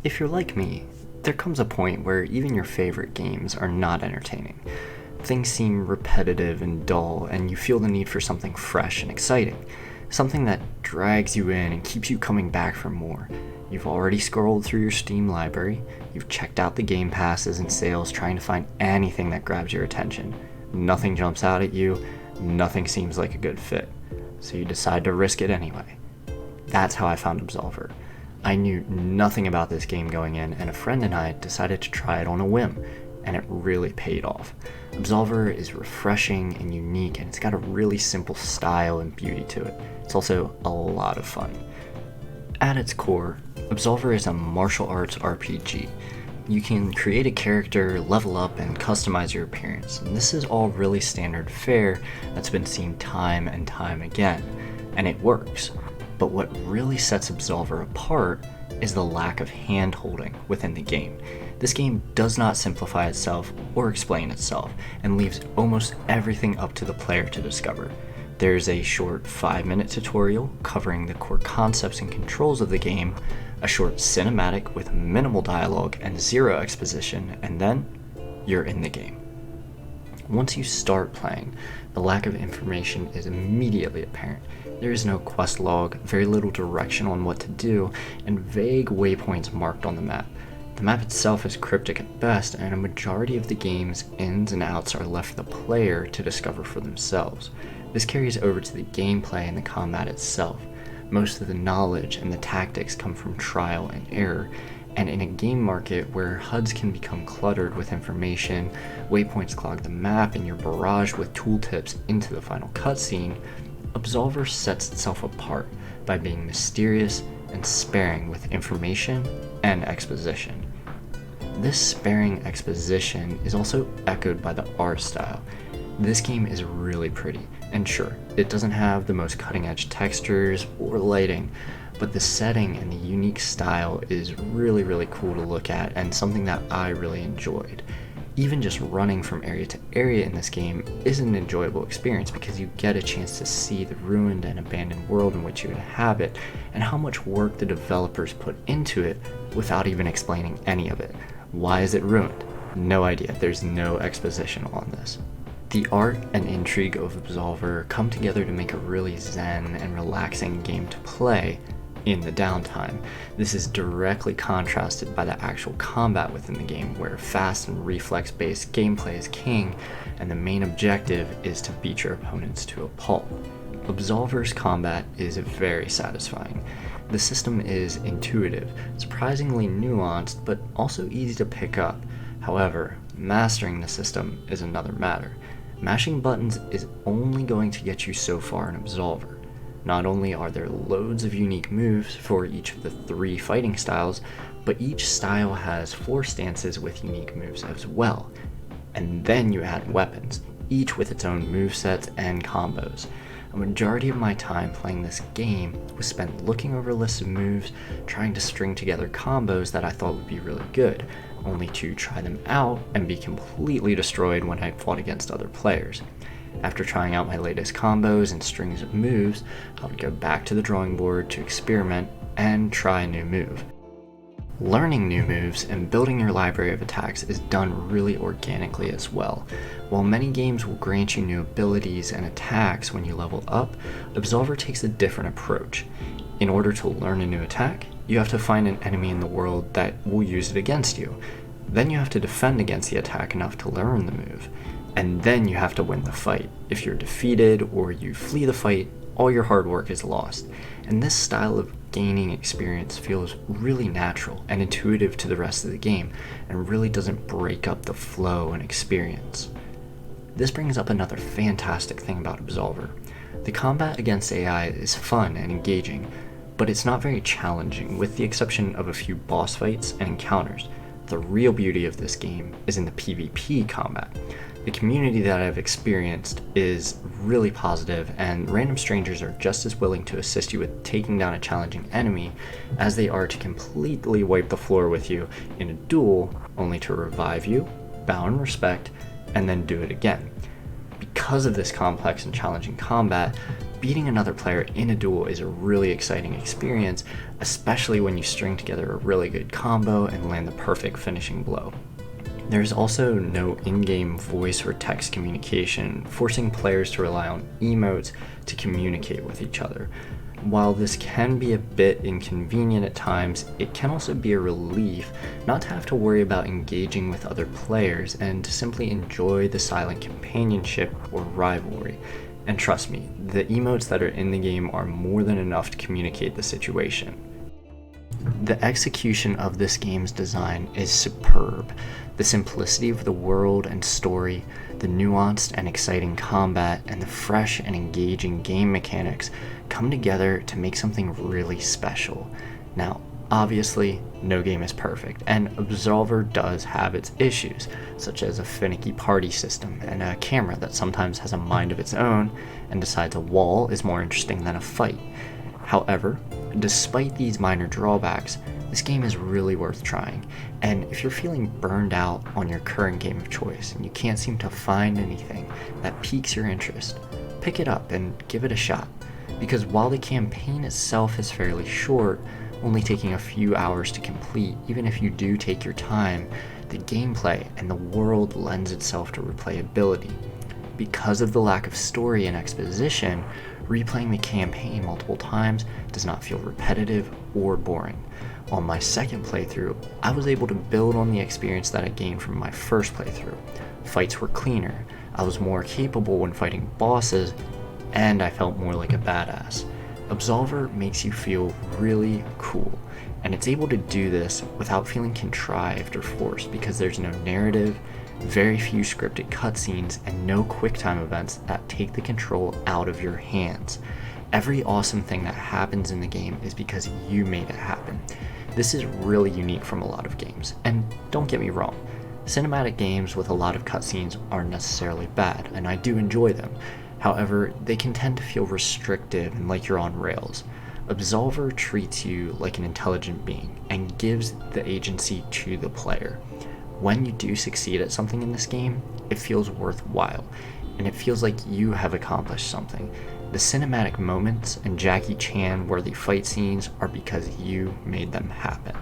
If you're like me, there comes a point where even your favorite games are not entertaining. Things seem repetitive and dull, and you feel the need for something fresh and exciting. Something that drags you in and keeps you coming back for more. You've already scrolled through your Steam library, you've checked out the game passes and sales trying to find anything that grabs your attention. Nothing jumps out at you, nothing seems like a good fit. So you decide to risk it anyway. That's how I found Absolver. I knew nothing about this game going in, and a friend and I decided to try it on a whim, and it really paid off. Absolver is refreshing and unique, and it's got a really simple style and beauty to it. It's also a lot of fun. At its core, Absolver is a martial arts RPG. You can create a character, level up, and customize your appearance, and this is all really standard fare that's been seen time and time again, and it works. But what really sets Absolver apart is the lack of hand-holding within the game. This game does not simplify itself or explain itself, and leaves almost everything up to the player to discover. There's a short 5-minute tutorial covering the core concepts and controls of the game, a short cinematic with minimal dialogue and zero exposition, and then you're in the game. Once you start playing, the lack of information is immediately apparent. There is no quest log, very little direction on what to do, and vague waypoints marked on the map. The map itself is cryptic at best, and a majority of the game's ins and outs are left for the player to discover for themselves. This carries over to the gameplay and the combat itself. Most of the knowledge and the tactics come from trial and error, and in a game market where HUDs can become cluttered with information, waypoints clog the map, and you're barraged with tooltips into the final cutscene, Absolver sets itself apart by being mysterious and sparing with information and exposition. This sparing exposition is also echoed by the art style. This game is really pretty, and sure, it doesn't have the most cutting-edge textures or lighting, but the setting and the unique style is really cool to look at and something that I really enjoyed. Even just running from area to area in this game is an enjoyable experience because you get a chance to see the ruined and abandoned world in which you inhabit and how much work the developers put into it without even explaining any of it. Why is it ruined? No idea. There's no exposition on this. The art and intrigue of Absolver come together to make a really zen and relaxing game to play in the downtime. This is directly contrasted by the actual combat within the game, where fast and reflex-based gameplay is king, and the main objective is to beat your opponents to a pulp. Absolver's combat is very satisfying. The system is intuitive, surprisingly nuanced, but also easy to pick up. However, mastering the system is another matter. Mashing buttons is only going to get you so far in Absolver. Not only are there loads of unique moves for each of the 3 fighting styles, but each style has 4 stances with unique moves as well. And then you add weapons, each with its own movesets and combos. A majority of my time playing this game was spent looking over lists of moves, trying to string together combos that I thought would be really good, only to try them out and be completely destroyed when I fought against other players. After trying out my latest combos and strings of moves, I would go back to the drawing board to experiment and try a new move. Learning new moves and building your library of attacks is done really organically as well. While many games will grant you new abilities and attacks when you level up, Absolver takes a different approach. In order to learn a new attack, you have to find an enemy in the world that will use it against you. Then you have to defend against the attack enough to learn the move. And then you have to win the fight. If you're defeated or you flee the fight, all your hard work is lost. And this style of gaining experience feels really natural and intuitive to the rest of the game, and really doesn't break up the flow and experience. This brings up another fantastic thing about Absolver. The combat against AI is fun and engaging, but it's not very challenging, with the exception of a few boss fights and encounters. The real beauty of this game is in the PvP combat. The community that I've experienced is really positive, and random strangers are just as willing to assist you with taking down a challenging enemy as they are to completely wipe the floor with you in a duel, only to revive you, bow in respect, and then do it again. Because of this complex and challenging combat, Beating another player in a duel is a really exciting experience, especially when you string together a really good combo and land the perfect finishing blow. There's also no in-game voice or text communication, forcing players to rely on emotes to communicate with each other. While this can be a bit inconvenient at times, it can also be a relief not to have to worry about engaging with other players and to simply enjoy the silent companionship or rivalry. And trust me, the emotes that are in the game are more than enough to communicate the situation. The execution of this game's design is superb. The simplicity of the world and story, the nuanced and exciting combat, and the fresh and engaging game mechanics come together to make something really special. Now, obviously, no game is perfect, and Absolver does have its issues, such as a finicky party system and a camera that sometimes has a mind of its own and decides a wall is more interesting than a fight. However, despite these minor drawbacks, this game is really worth trying, and if you're feeling burned out on your current game of choice and you can't seem to find anything that piques your interest, pick it up and give it a shot, because while the campaign itself is fairly short, only taking a few hours to complete, even if you do take your time, the gameplay and the world lends itself to replayability. Because of the lack of story and exposition, replaying the campaign multiple times does not feel repetitive or boring. On my second playthrough, I was able to build on the experience that I gained from my first playthrough. Fights were cleaner, I was more capable when fighting bosses, and I felt more like a badass. Absolver makes you feel really cool, and it's able to do this without feeling contrived or forced because there's no narrative, very few scripted cutscenes, and no QuickTime events that take the control out of your hands. Every awesome thing that happens in the game is because you made it happen. This is really unique from a lot of games, and don't get me wrong, cinematic games with a lot of cutscenes aren't necessarily bad, and I do enjoy them. However, they can tend to feel restrictive and like you're on rails. Absolver treats you like an intelligent being and gives the agency to the player. When you do succeed at something in this game, it feels worthwhile, and it feels like you have accomplished something. The cinematic moments and Jackie Chan worthy fight scenes are because you made them happen.